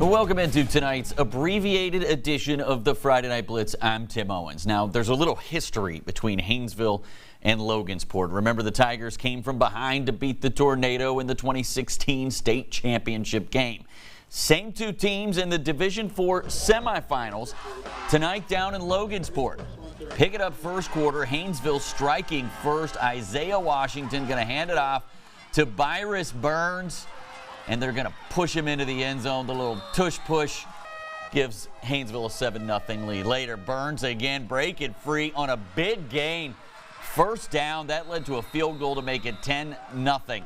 Welcome into tonight's abbreviated edition of the Friday Night Blitz. I'm Tim Owens. Now, there's a little history between Haynesville and Logansport. Remember, the Tigers came from behind to beat the Tornado in the 2016 state championship game. Same two teams in the Division IV semifinals tonight down in Logansport. Pick it up first quarter. Haynesville striking first. Isaiah Washington going to hand it off to Byrus Burns, and they're going to push him into the end zone. The little tush push gives Haynesville a 7-0 lead. Later, Burns again breaking free on a big gain. First down, that led to a field goal to make it 10-0.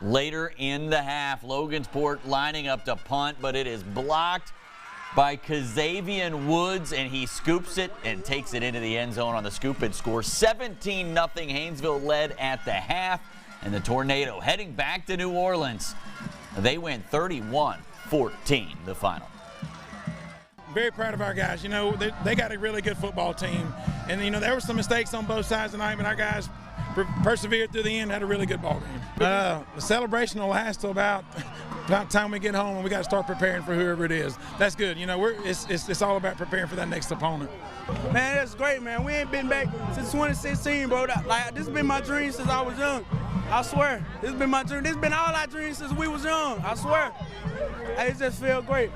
Later in the half, Logansport lining up to punt, but it is blocked by Kazavian Woods, and he scoops it and takes it into the end zone on the scoop and score. 17-0. Haynesville led at the half, and the Tornado heading back to New Orleans. They win 31-14, the final. Very proud of our guys. You know, they got a really good football team. And, you know, there were some mistakes on both sides tonight, but our guys persevered through the end, had a really good ball game. The celebration will last till about the time we get home, and we got to start preparing for whoever it is. That's good. You know, it's all about preparing for that next opponent. Man, that's great, man. We ain't been back since 2016, bro. Like, this has been my dream since I was young. I swear. This has been my dream. This has been all our dreams since we was young. I swear. It just feels great.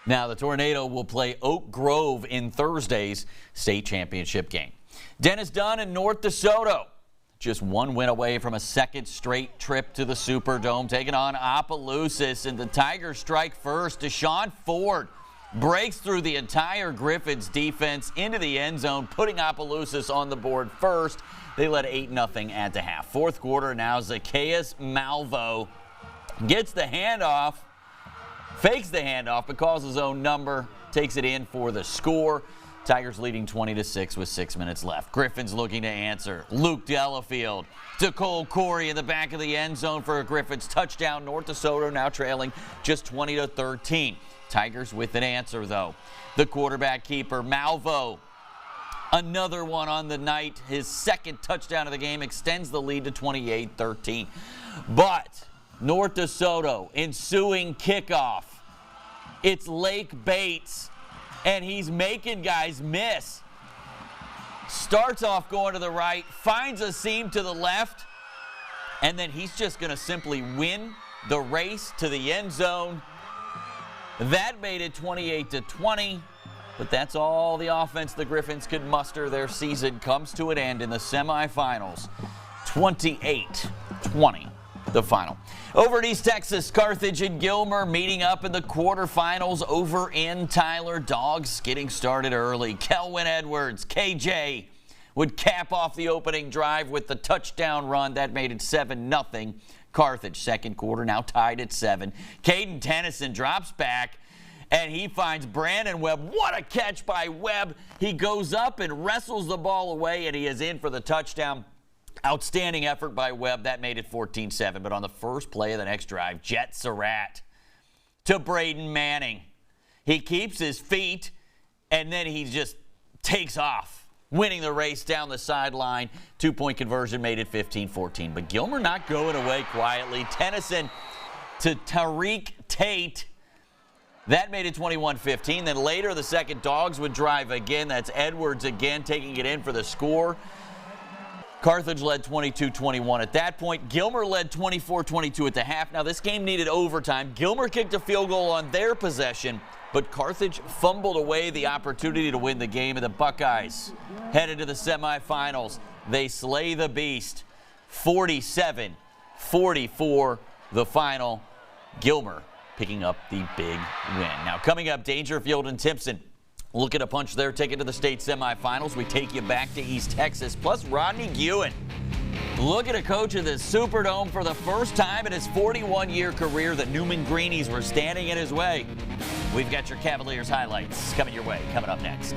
Now, the Tornado will play Oak Grove in Thursday's state championship game. Dennis Dunn and North DeSoto just one win away from a second straight trip to the Superdome, taking on Opelousas, and the Tigers strike first. Deshaun Ford breaks through the entire Griffins defense into the end zone, putting Opelousas on the board first. They led 8-0 at the half. Fourth quarter now, Zacchaeus Malvo gets the handoff, fakes the handoff, but calls his own number, takes it in for the score. Tigers leading 20-6 with 6 minutes left. Griffins looking to answer. Luke Delafield to Cole Corey in the back of the end zone for a Griffins touchdown. North DeSoto now trailing just 20-13. Tigers with an answer, though. The quarterback keeper, Malvo, another one on the night. His second touchdown of the game extends the lead to 28-13. But North DeSoto ensuing kickoff. It's Lake Bates, and he's making guys miss. Starts off going to the right, finds a seam to the left, and then he's just going to simply win the race to the end zone. That made it 28-20, but that's all the offense the Griffins could muster. Their season comes to an end in the semifinals. 28-20, the final. Over at East Texas, Carthage and Gilmer meeting up in the quarterfinals over in Tyler. Dogs getting started early. Kelwin Edwards, KJ, would cap off the opening drive with the touchdown run. That made it 7-0. Carthage, second quarter, now tied at 7. Caden Tennyson drops back, and he finds Brandon Webb. What a catch by Webb. He goes up and wrestles the ball away, and he is in for the touchdown. Outstanding effort by Webb. That made it 14-7. But on the first play of the next drive, Jet Surratt to Braden Manning. He keeps his feet, and then he just takes off, winning the race down the sideline. Two-point conversion made it 15-14. But Gilmer not going away quietly. Tennyson to Tariq Tate. That made it 21-15. Then later, the second Dogs would drive again. That's Edwards again taking it in for the score. Carthage led 22-21 at that point. Gilmer led 24-22 at the half. Now, this game needed overtime. Gilmer kicked a field goal on their possession, but Carthage fumbled away the opportunity to win the game, and the Buckeyes headed to the semifinals. They slay the beast. 47-44, the final. Gilmer picking up the big win. Now, coming up, Dangerfield and Timpson looking to punch their ticket to the state semifinals. We take you back to East Texas, plus Rodney Guin looking to coach in the Superdome for the first time in his 41-year career. The Newman Greenies were standing in his way. We've got your Cavaliers highlights coming your way, coming up next.